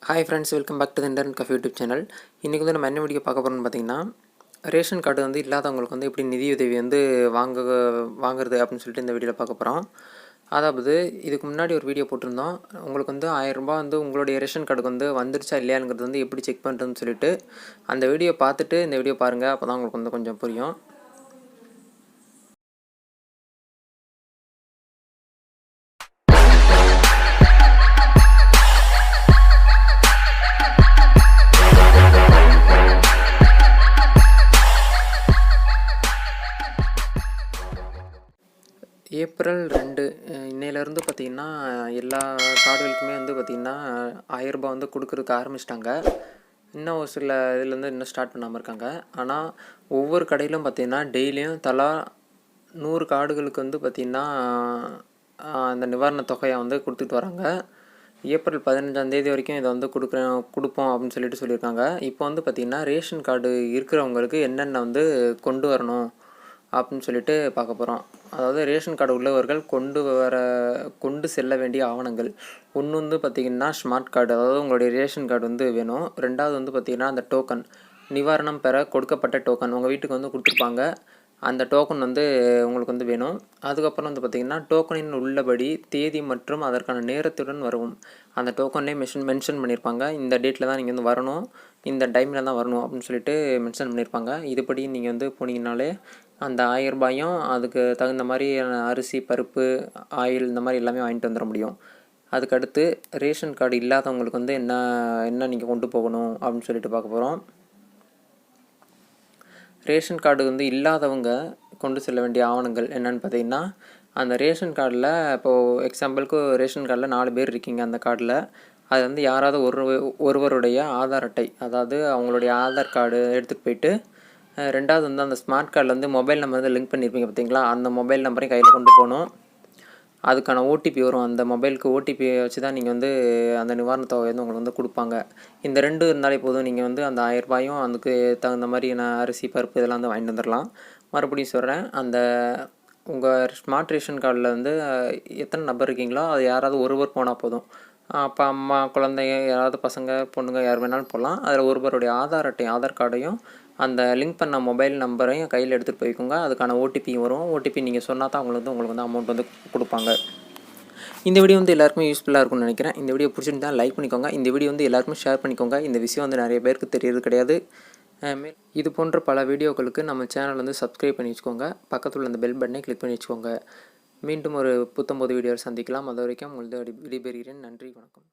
Hi friends, welcome back to the internet cafe YouTube channel. இன்றைக்கி வந்து நம்ம என்ன வீடியோ பார்க்க போகிறோம்னு பார்த்தீங்கன்னா, ரேஷன் கார்டு வந்து இல்லாதவங்களுக்கு வந்து எப்படி நிதியுதவி வந்து வாங்குறது அப்படின்னு சொல்லிட்டு இந்த வீடியோவில் பார்க்க போகிறோம். அதாவது இதுக்கு முன்னாடி ஒரு வீடியோ போட்டிருந்தோம். உங்களுக்கு வந்து ₹1000 வந்து உங்களுடைய ரேஷன் கார்டுக்கு வந்து வந்துருச்சா இல்லையாங்கிறது வந்து எப்படி செக் பண்ணுறதுன்னு சொல்லிட்டு அந்த வீடியோ பார்த்துட்டு இந்த வீடியோ பாருங்கள். அப்போ தான் உங்களுக்கு வந்து கொஞ்சம் புரியும். ஏப்ரல் 2 இன்னையிலேருந்து பார்த்திங்கன்னா எல்லா கார்டுகளுக்குமே வந்து பார்த்திங்கன்னா ₹1000 வந்து கொடுக்குறதுக்கு ஆரம்பிச்சிட்டாங்க. இன்னும் ஒரு சில இதுலேருந்து இன்னும் ஸ்டார்ட் பண்ணாமல் இருக்காங்க. ஆனால் ஒவ்வொரு கடையிலும் பார்த்திங்கன்னா டெய்லியும் தலா 100 கார்டுகளுக்கு வந்து பார்த்திங்கன்னா அந்த நிவாரணத் தொகையை வந்து கொடுத்துட்டு வராங்க. ஏப்ரல் 15 வரைக்கும் இதை வந்து கொடுப்போம் அப்படின்னு சொல்லியிருக்காங்க. இப்போ வந்து பார்த்திங்கன்னா ரேஷன் கார்டு இருக்கிறவங்களுக்கு என்னென்ன வந்து கொண்டு வரணும் அப்படின்னு சொல்லிட்டு பார்க்க போகிறோம். அதாவது ரேஷன் கார்டு உள்ளவர்கள் கொண்டு செல்ல வேண்டிய ஆவணங்கள். ஒன்று வந்து பார்த்திங்கன்னா ஸ்மார்ட் கார்டு, அதாவது உங்களுடைய ரேஷன் கார்டு வந்து வேணும். ரெண்டாவது வந்து பார்த்திங்கன்னா அந்த டோக்கன், நிவாரணம் பெற கொடுக்கப்பட்ட டோக்கன் உங்கள் வீட்டுக்கு வந்து கொடுத்துருப்பாங்க. அந்த டோக்கன் வந்து உங்களுக்கு வந்து வேணும். அதுக்கப்புறம் வந்து பார்த்திங்கன்னா டோக்கனின் உள்ளபடி தேதி மற்றும் அதற்கான நேரத்துடன் வரவும். அந்த டோக்கன்லேயே மென்ஷன் பண்ணியிருப்பாங்க. இந்த டேட்டில் தான் நீங்கள் வந்து வரணும், இந்த டைமில் தான் வரணும் அப்படின்னு சொல்லிட்டு மென்ஷன் பண்ணியிருப்பாங்க. இதுபடி நீங்கள் வந்து போனீங்கனாலே அந்த ₹1000 அதுக்கு தகுந்த மாதிரி அரிசி, பருப்பு, ஆயில் இந்த மாதிரி எல்லாமே வாங்கிட்டு வந்துட முடியும். அதுக்கடுத்து ரேஷன் கார்டு இல்லாதவங்களுக்கு வந்து என்ன நீங்கள் கொண்டு போகணும் அப்படின்னு சொல்லிட்டு பார்க்க போகிறோம். ரேஷன் கார்டு வந்து இல்லாதவங்க கொண்டு செல்ல வேண்டிய ஆவணங்கள் என்னென்னு பார்த்தீங்கன்னா, அந்த ரேஷன் கார்டில் இப்போது எக்ஸாம்பிளுக்கு ரேஷன் கார்டில் 4 பேர் இருக்கீங்க. அந்த கார்டில் அது வந்து யாராவது ஒருவருடைய ஆதார் அட்டை, அதாவது அவங்களுடைய ஆதார் கார்டு எடுத்துகிட்டு போயிட்டு, ரெண்டாவது வந்து அந்த ஸ்மார்ட் கார்டில் வந்து மொபைல் நம்பர் வந்து லிங்க் பண்ணியிருப்பீங்க பார்த்தீங்களா, அந்த மொபைல் நம்பரையும் கையில் கொண்டு போகணும். அதுக்கான ஓடிபி வரும். அந்த மொபைலுக்கு ஓடிபி வச்சு தான் நீங்கள் வந்து அந்த நிவாரணத் தொகை வந்து உங்களுக்கு வந்து கொடுப்பாங்க. இந்த 2 இருந்தாலே போதும். நீங்கள் வந்து அந்த ₹1000 அதுக்கு தகுந்த மாதிரி அரிசி, பருப்பு இதெல்லாம் வந்து வாங்கிட்டு வந்துடலாம். மறுபடியும் சொல்கிறேன், அந்த உங்கள் ஸ்மார்ட் ரேஷன் கார்டில் வந்து எத்தனை நபர் இருக்கீங்களோ அது யாராவது ஒருவர் போனால் போதும். அப்பா, அம்மா, குழந்தைங்க, யாராவது பசங்க, பொண்ணுங்க யார் வேணாலும் போகலாம். அதில் ஒருவருடைய ஆதார் கார்டையும் அந்த லிங்க் பண்ண மொபைல் நம்பரையும் கையில் எடுத்துகிட்டு போய்க்கோங்க. அதுக்கான ஓடிபியும் வரும். ஓடிபி நீங்கள் சொன்னால் தான் உங்களுக்கு வந்து அமௌண்ட் வந்து கொடுப்பாங்க. இந்த வீடியோ வந்து எல்லாருக்குமே யூஸ்ஃபுல்லாக இருக்கும்னு நினைக்கிறேன். இந்த வீடியோ பிடிச்சிருந்தா லைக் பண்ணிக்கோங்க. இந்த வீடியோ வந்து எல்லாருக்குமே ஷேர் பண்ணிக்கோங்க. இந்த விஷயம் வந்து நிறைய பேருக்கு தெரியறது கிடையாது. இது போன்ற பல வீடியோக்களுக்கு நம்ம சேனல் வந்து சப்ஸ்கிரைப் பண்ணி வச்சுக்கோங்க. பக்கத்தில் உள்ள அந்த பெல் பட்டனை கிளிக் பண்ணி வச்சுக்கோங்க. மீண்டும் ஒரு புத்தம்பது வீடியோவில் சந்திக்கலாம். அது வரைக்கும் உங்களது விடைபெறுகிறேன். நன்றி, வணக்கம்.